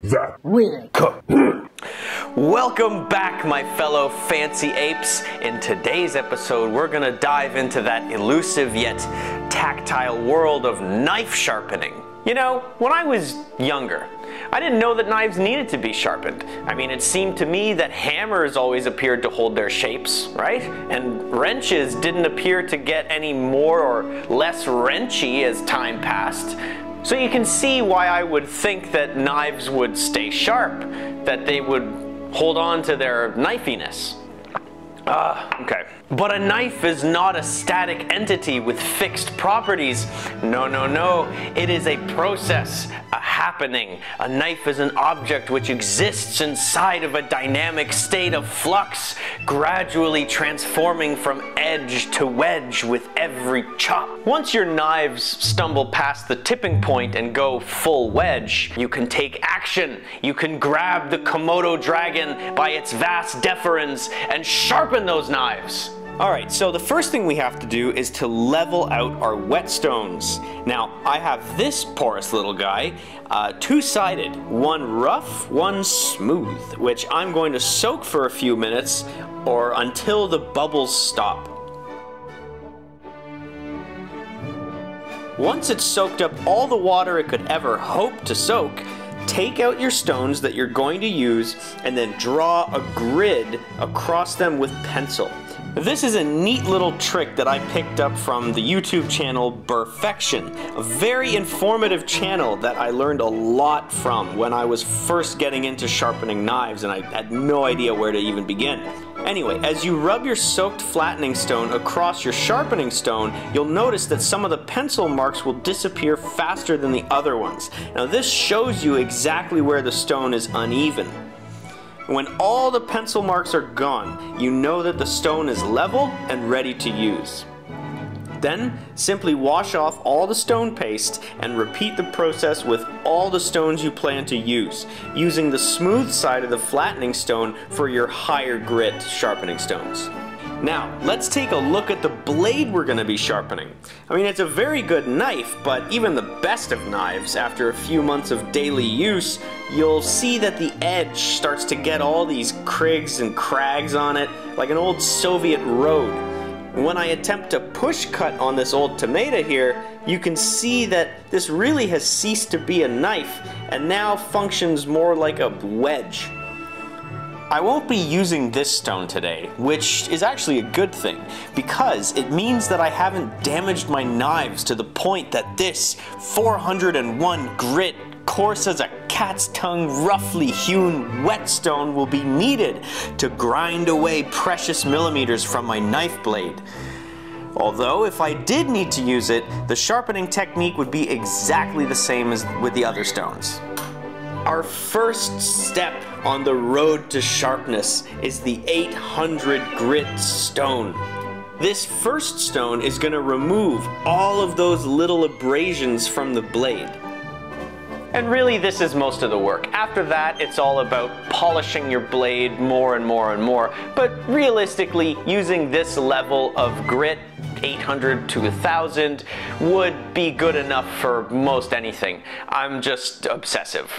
that will cook. Welcome back, my fellow fancy apes. In today's episode, we're gonna dive into that elusive yet tactile world of knife sharpening. You know, when I was younger, I didn't know that knives needed to be sharpened. I mean, it seemed to me that hammers always appeared to hold their shapes, right? And wrenches didn't appear to get any more or less wrenchy as time passed. So you can see why I would think that knives would stay sharp, that they would hold on to their knifiness. Okay. But a knife is not a static entity with fixed properties. No, no, no. It is a process, a happening. A knife is an object which exists inside of a dynamic state of flux, gradually transforming from edge to wedge with every chop. Once your knives stumble past the tipping point and go full wedge, you can take action. You can grab the Komodo dragon by its vast deferens and sharpen those knives. Alright, so the first thing we have to do is to level out our whetstones. Now, I have this porous little guy, two-sided, one rough, one smooth, which I'm going to soak for a few minutes or until the bubbles stop. Once it's soaked up all the water it could ever hope to soak, take out your stones that you're going to use and then draw a grid across them with pencil. This is a neat little trick that I picked up from the YouTube channel Perfection, a very informative channel that I learned a lot from when I was first getting into sharpening knives and I had no idea where to even begin. Anyway, as you rub your soaked flattening stone across your sharpening stone, you'll notice that some of the pencil marks will disappear faster than the other ones. Now this shows you exactly where the stone is uneven. When all the pencil marks are gone, you know that the stone is level and ready to use. Then, simply wash off all the stone paste and repeat the process with all the stones you plan to use, using the smooth side of the flattening stone for your higher grit sharpening stones. Now, let's take a look at the blade we're going to be sharpening. I mean, it's a very good knife, but even the best of knives, after a few months of daily use, you'll see that the edge starts to get all these krigs and crags on it, like an old Soviet road. When I attempt to push cut on this old tomato here, you can see that this really has ceased to be a knife and now functions more like a wedge. I won't be using this stone today, which is actually a good thing, because it means that I haven't damaged my knives to the point that this 401 grit, coarse as a cat's tongue, roughly hewn whetstone will be needed to grind away precious millimeters from my knife blade. Although, if I did need to use it, the sharpening technique would be exactly the same as with the other stones. Our first step on the road to sharpness is the 800 grit stone. This first stone is going to remove all of those little abrasions from the blade. And really, this is most of the work. After that, it's all about polishing your blade more and more and more. But realistically, using this level of grit, 800 to 1000, would be good enough for most anything. I'm just obsessive.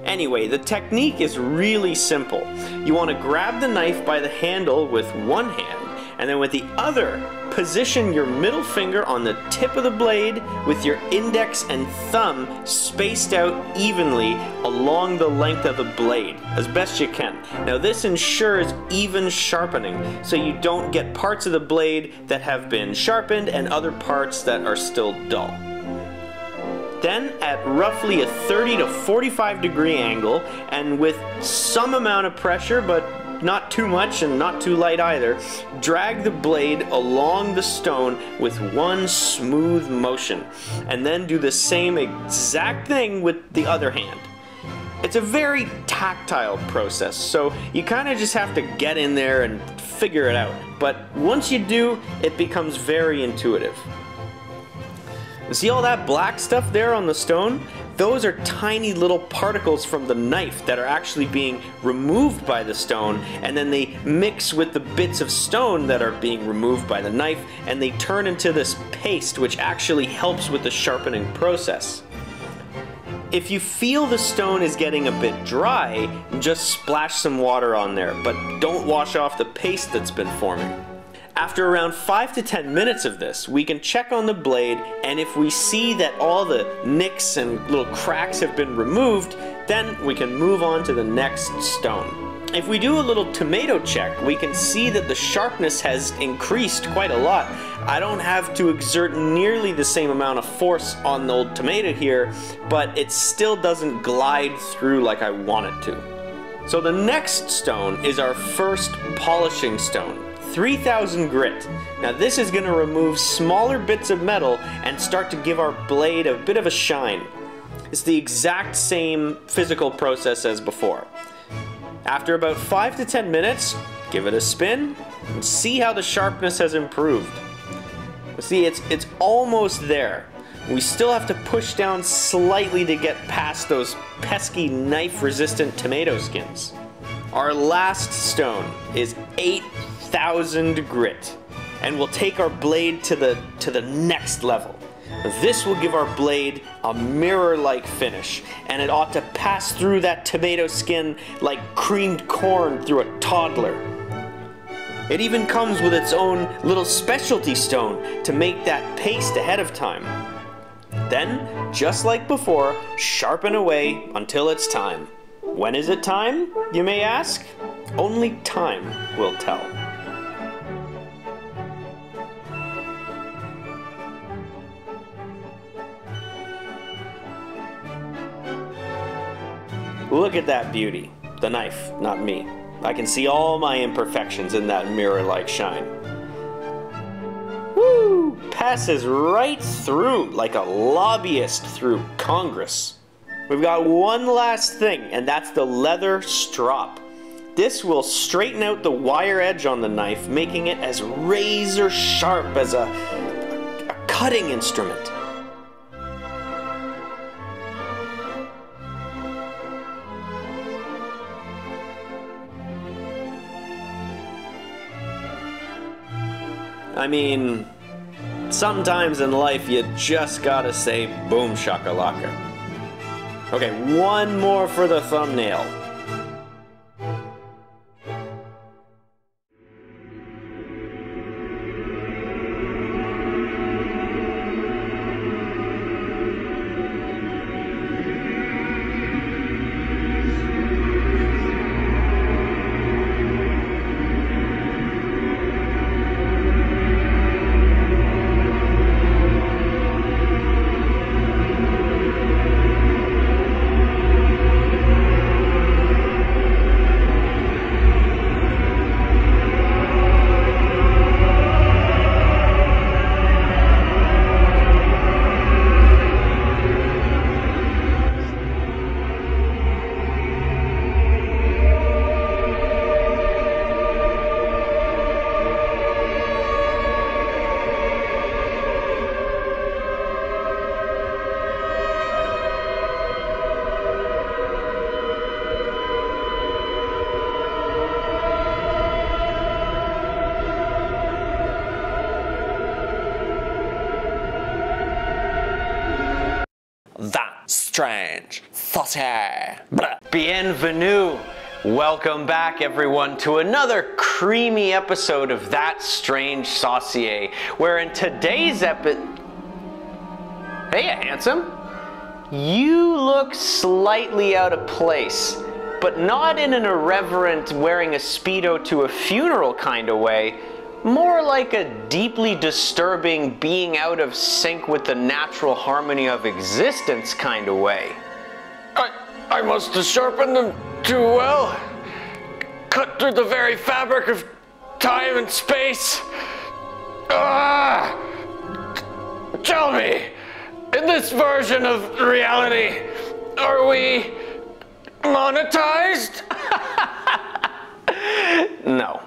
Anyway, the technique is really simple. You want to grab the knife by the handle with one hand, and then with the other, position your middle finger on the tip of the blade with your index and thumb spaced out evenly along the length of the blade, as best you can. Now this ensures even sharpening, so you don't get parts of the blade that have been sharpened and other parts that are still dull. Then, at roughly a 30 to 45 degree angle, and with some amount of pressure, but not too much and not too light either, drag the blade along the stone with one smooth motion, and then do the same exact thing with the other hand. It's a very tactile process, so you kind of just have to get in there and figure it out. But once you do, it becomes very intuitive. See all that black stuff there on the stone? Those are tiny little particles from the knife that are actually being removed by the stone, and then they mix with the bits of stone that are being removed by the knife, and they turn into this paste which actually helps with the sharpening process. If you feel the stone is getting a bit dry, just splash some water on there, but don't wash off the paste that's been forming. After around 5 to 10 minutes of this, we can check on the blade, and if we see that all the nicks and little cracks have been removed, then we can move on to the next stone. If we do a little tomato check, we can see that the sharpness has increased quite a lot. I don't have to exert nearly the same amount of force on the old tomato here, but it still doesn't glide through like I want it to. So the next stone is our first polishing stone. 3000 grit. Now this is going to remove smaller bits of metal and start to give our blade a bit of a shine. It's the exact same physical process as before. After about 5 to 10 minutes, give it a spin and see how the sharpness has improved. See, it's almost there. We still have to push down slightly to get past those pesky knife-resistant tomato skins. Our last stone is 8000 grit, and we'll take our blade to the next level. This will give our blade a mirror-like finish, and it ought to pass through that tomato skin like creamed corn through a toddler. It even comes with its own little specialty stone to make that paste ahead of time. Then, just like before, sharpen away until it's time. When is it time, you may ask? Only time will tell. Look at that beauty. The knife, not me. I can see all my imperfections in that mirror-like shine. Woo! Passes right through like a lobbyist through Congress. We've got one last thing, and that's the leather strop. This will straighten out the wire edge on the knife, making it as razor sharp as a cutting instrument. I mean, sometimes in life you just gotta say boom shakalaka. Okay, one more for the thumbnail. That's strange. Sauté. Bienvenue. Welcome back, everyone, to another creamy episode of That Strange Saucier, where in today's Hey, handsome. You look slightly out of place, but not in an irreverent wearing a Speedo to a funeral kind of way. More like a deeply disturbing being out of sync with the natural harmony of existence kind of way. I must have sharpened them too well. Cut through the very fabric of time and space. Tell me, in this version of reality, are we monetized? No.